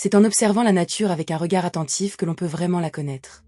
C'est en observant la nature avec un regard attentif que l'on peut vraiment la connaître.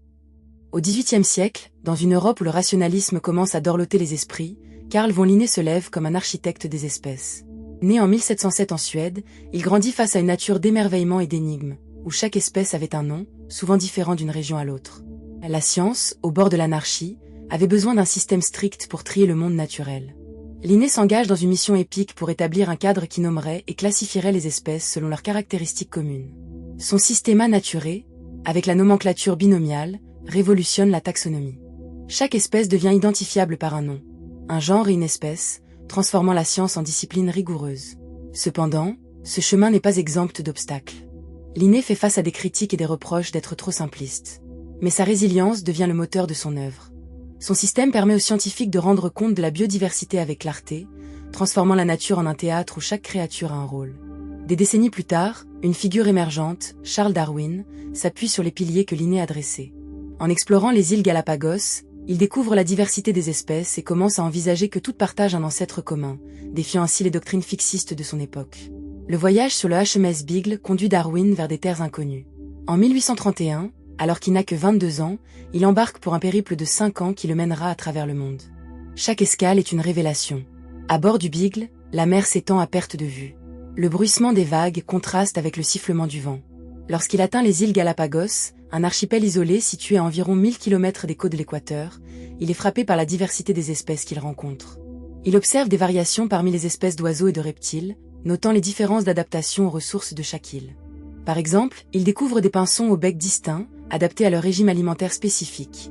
Au XVIIIe siècle, dans une Europe où le rationalisme commence à dorloter les esprits, Carl von Linné se lève comme un architecte des espèces. Né en 1707 en Suède, il grandit face à une nature d'émerveillement et d'énigmes, où chaque espèce avait un nom, souvent différent d'une région à l'autre. La science, au bord de l'anarchie, avait besoin d'un système strict pour trier le monde naturel. Linné s'engage dans une mission épique pour établir un cadre qui nommerait et classifierait les espèces selon leurs caractéristiques communes. Son Systema Naturae, avec la nomenclature binomiale, révolutionne la taxonomie. Chaque espèce devient identifiable par un nom, un genre et une espèce, transformant la science en discipline rigoureuse. Cependant, ce chemin n'est pas exempt d'obstacles. Linné fait face à des critiques et des reproches d'être trop simpliste. Mais sa résilience devient le moteur de son œuvre. Son système permet aux scientifiques de rendre compte de la biodiversité avec clarté, transformant la nature en un théâtre où chaque créature a un rôle. Des décennies plus tard, une figure émergente, Charles Darwin, s'appuie sur les piliers que Linné a dressés. En explorant les îles Galapagos, il découvre la diversité des espèces et commence à envisager que toutes partagent un ancêtre commun, défiant ainsi les doctrines fixistes de son époque. Le voyage sur le HMS Beagle conduit Darwin vers des terres inconnues. En 1831, alors qu'il n'a que 22 ans, il embarque pour un périple de 5 ans qui le mènera à travers le monde. Chaque escale est une révélation. À bord du Beagle, la mer s'étend à perte de vue. Le bruissement des vagues contraste avec le sifflement du vent. Lorsqu'il atteint les îles Galapagos, un archipel isolé situé à environ 1000 km des côtes de l'équateur, il est frappé par la diversité des espèces qu'il rencontre. Il observe des variations parmi les espèces d'oiseaux et de reptiles, notant les différences d'adaptation aux ressources de chaque île. Par exemple, il découvre des pinsons au bec distinct, adaptés à leur régime alimentaire spécifique.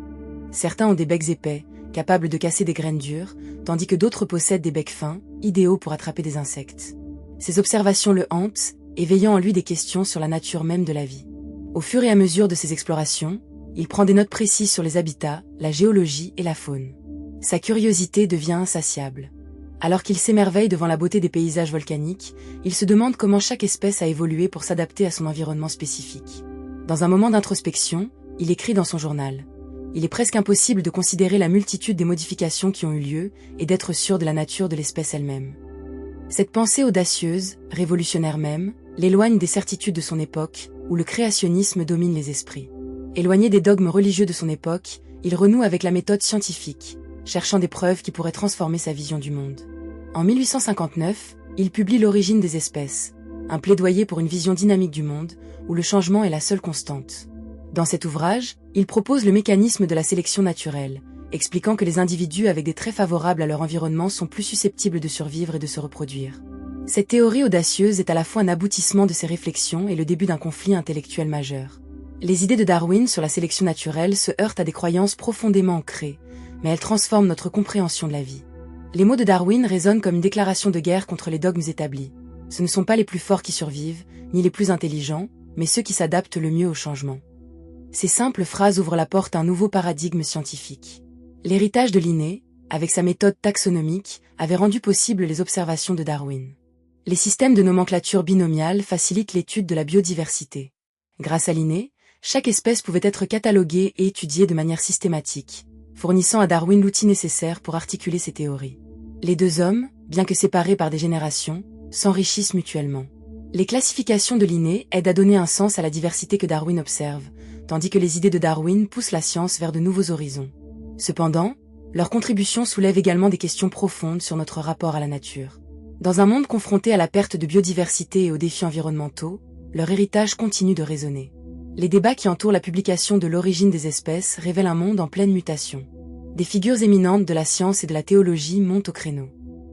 Certains ont des becs épais, capables de casser des graines dures, tandis que d'autres possèdent des becs fins, idéaux pour attraper des insectes. Ces observations le hantent, éveillant en lui des questions sur la nature même de la vie. Au fur et à mesure de ses explorations, il prend des notes précises sur les habitats, la géologie et la faune. Sa curiosité devient insatiable. Alors qu'il s'émerveille devant la beauté des paysages volcaniques, il se demande comment chaque espèce a évolué pour s'adapter à son environnement spécifique. Dans un moment d'introspection, il écrit dans son journal. Il est presque impossible de considérer la multitude des modifications qui ont eu lieu et d'être sûr de la nature de l'espèce elle-même. Cette pensée audacieuse, révolutionnaire même, l'éloigne des certitudes de son époque, où le créationnisme domine les esprits. Éloigné des dogmes religieux de son époque, il renoue avec la méthode scientifique, cherchant des preuves qui pourraient transformer sa vision du monde. En 1859, il publie L'origine des espèces, un plaidoyer pour une vision dynamique du monde, où le changement est la seule constante. Dans cet ouvrage, il propose le mécanisme de la sélection naturelle, expliquant que les individus avec des traits favorables à leur environnement sont plus susceptibles de survivre et de se reproduire. Cette théorie audacieuse est à la fois un aboutissement de ses réflexions et le début d'un conflit intellectuel majeur. Les idées de Darwin sur la sélection naturelle se heurtent à des croyances profondément ancrées, mais elles transforment notre compréhension de la vie. Les mots de Darwin résonnent comme une déclaration de guerre contre les dogmes établis. Ce ne sont pas les plus forts qui survivent, ni les plus intelligents, mais ceux qui s'adaptent le mieux au changement. Ces simples phrases ouvrent la porte à un nouveau paradigme scientifique. L'héritage de Linné, avec sa méthode taxonomique, avait rendu possible les observations de Darwin. Les systèmes de nomenclature binomiale facilitent l'étude de la biodiversité. Grâce à Linné, chaque espèce pouvait être cataloguée et étudiée de manière systématique, fournissant à Darwin l'outil nécessaire pour articuler ses théories. Les deux hommes, bien que séparés par des générations, s'enrichissent mutuellement. Les classifications de Linné aident à donner un sens à la diversité que Darwin observe, tandis que les idées de Darwin poussent la science vers de nouveaux horizons. Cependant, leur contribution soulève également des questions profondes sur notre rapport à la nature. Dans un monde confronté à la perte de biodiversité et aux défis environnementaux, leur héritage continue de résonner. Les débats qui entourent la publication de L'origine des espèces révèlent un monde en pleine mutation. Des figures éminentes de la science et de la théologie montent au créneau.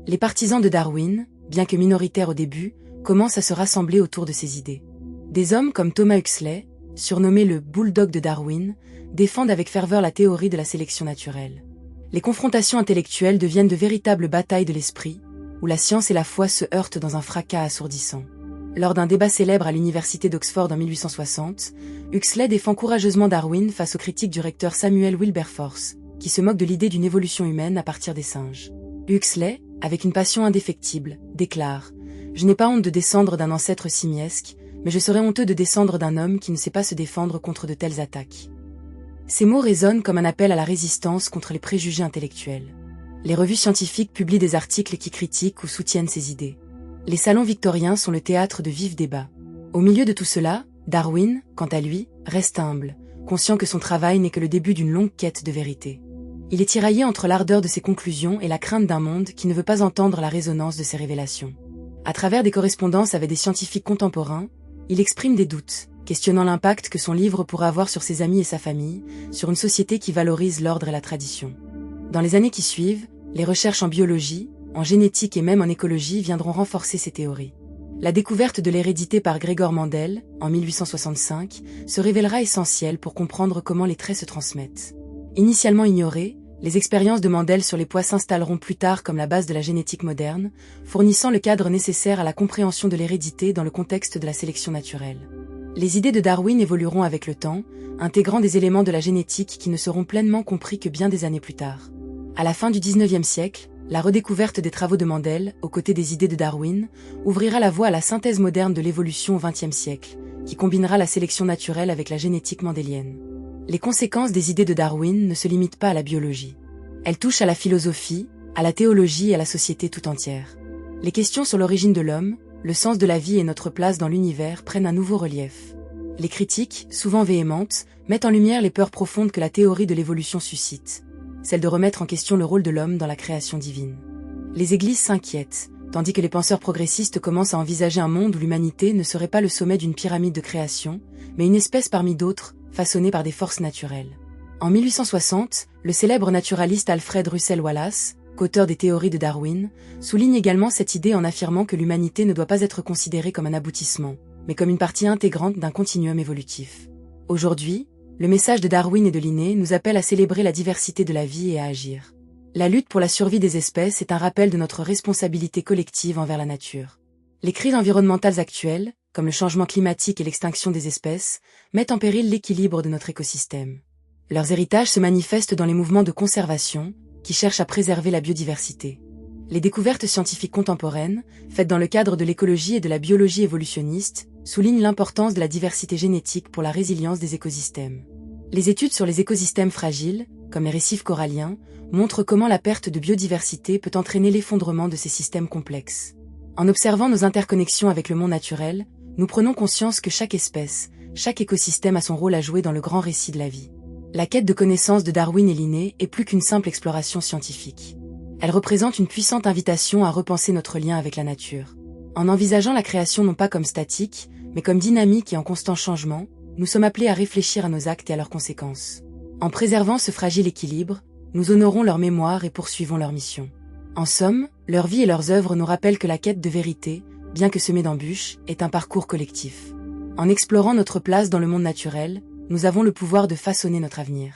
Les partisans de Darwin, bien que minoritaires au début, commencent à se rassembler autour de ses idées. Des hommes comme Thomas Huxley, surnommé le « bulldog de Darwin », défendent avec ferveur la théorie de la sélection naturelle. Les confrontations intellectuelles deviennent de véritables batailles de l'esprit, où la science et la foi se heurtent dans un fracas assourdissant. Lors d'un débat célèbre à l'université d'Oxford en 1860, Huxley défend courageusement Darwin face aux critiques du recteur Samuel Wilberforce, qui se moque de l'idée d'une évolution humaine à partir des singes. Huxley, avec une passion indéfectible, déclare « Je n'ai pas honte de descendre d'un ancêtre simiesque, mais je serais honteux de descendre d'un homme qui ne sait pas se défendre contre de telles attaques. » Ces mots résonnent comme un appel à la résistance contre les préjugés intellectuels. Les revues scientifiques publient des articles qui critiquent ou soutiennent ces idées. Les salons victoriens sont le théâtre de vifs débats. Au milieu de tout cela, Darwin, quant à lui, reste humble, conscient que son travail n'est que le début d'une longue quête de vérité. Il est tiraillé entre l'ardeur de ses conclusions et la crainte d'un monde qui ne veut pas entendre la résonance de ses révélations. À travers des correspondances avec des scientifiques contemporains, il exprime des doutes, questionnant l'impact que son livre pourrait avoir sur ses amis et sa famille, sur une société qui valorise l'ordre et la tradition. Dans les années qui suivent, les recherches en biologie, en génétique et même en écologie viendront renforcer ces théories. La découverte de l'hérédité par Gregor Mendel, en 1865, se révélera essentielle pour comprendre comment les traits se transmettent. Initialement ignorées, les expériences de Mendel sur les pois s'installeront plus tard comme la base de la génétique moderne, fournissant le cadre nécessaire à la compréhension de l'hérédité dans le contexte de la sélection naturelle. Les idées de Darwin évolueront avec le temps, intégrant des éléments de la génétique qui ne seront pleinement compris que bien des années plus tard. À la fin du XIXe siècle, la redécouverte des travaux de Mendel, aux côtés des idées de Darwin, ouvrira la voie à la synthèse moderne de l'évolution au XXe siècle, qui combinera la sélection naturelle avec la génétique mendélienne. Les conséquences des idées de Darwin ne se limitent pas à la biologie. Elles touchent à la philosophie, à la théologie et à la société tout entière. Les questions sur l'origine de l'homme, le sens de la vie et notre place dans l'univers prennent un nouveau relief. Les critiques, souvent véhémentes, mettent en lumière les peurs profondes que la théorie de l'évolution suscite, celle de remettre en question le rôle de l'homme dans la création divine. Les églises s'inquiètent, tandis que les penseurs progressistes commencent à envisager un monde où l'humanité ne serait pas le sommet d'une pyramide de création, mais une espèce parmi d'autres, façonnée par des forces naturelles. En 1860, le célèbre naturaliste Alfred Russel Wallace, qu'auteur des théories de Darwin, souligne également cette idée en affirmant que l'humanité ne doit pas être considérée comme un aboutissement, mais comme une partie intégrante d'un continuum évolutif. Aujourd'hui, le message de Darwin et de Linné nous appelle à célébrer la diversité de la vie et à agir. La lutte pour la survie des espèces est un rappel de notre responsabilité collective envers la nature. Les crises environnementales actuelles, comme le changement climatique et l'extinction des espèces, mettent en péril l'équilibre de notre écosystème. Leurs héritages se manifestent dans les mouvements de conservation, qui cherchent à préserver la biodiversité. Les découvertes scientifiques contemporaines, faites dans le cadre de l'écologie et de la biologie évolutionniste, soulignent l'importance de la diversité génétique pour la résilience des écosystèmes. Les études sur les écosystèmes fragiles, comme les récifs coralliens, montrent comment la perte de biodiversité peut entraîner l'effondrement de ces systèmes complexes. En observant nos interconnexions avec le monde naturel, nous prenons conscience que chaque espèce, chaque écosystème a son rôle à jouer dans le grand récit de la vie. La quête de connaissances de Darwin et Linné est plus qu'une simple exploration scientifique. Elle représente une puissante invitation à repenser notre lien avec la nature. En envisageant la création non pas comme statique, mais comme dynamique et en constant changement, nous sommes appelés à réfléchir à nos actes et à leurs conséquences. En préservant ce fragile équilibre, nous honorons leur mémoire et poursuivons leur mission. En somme, leur vie et leurs œuvres nous rappellent que la quête de vérité, bien que semée d'embûches, est un parcours collectif. En explorant notre place dans le monde naturel, nous avons le pouvoir de façonner notre avenir.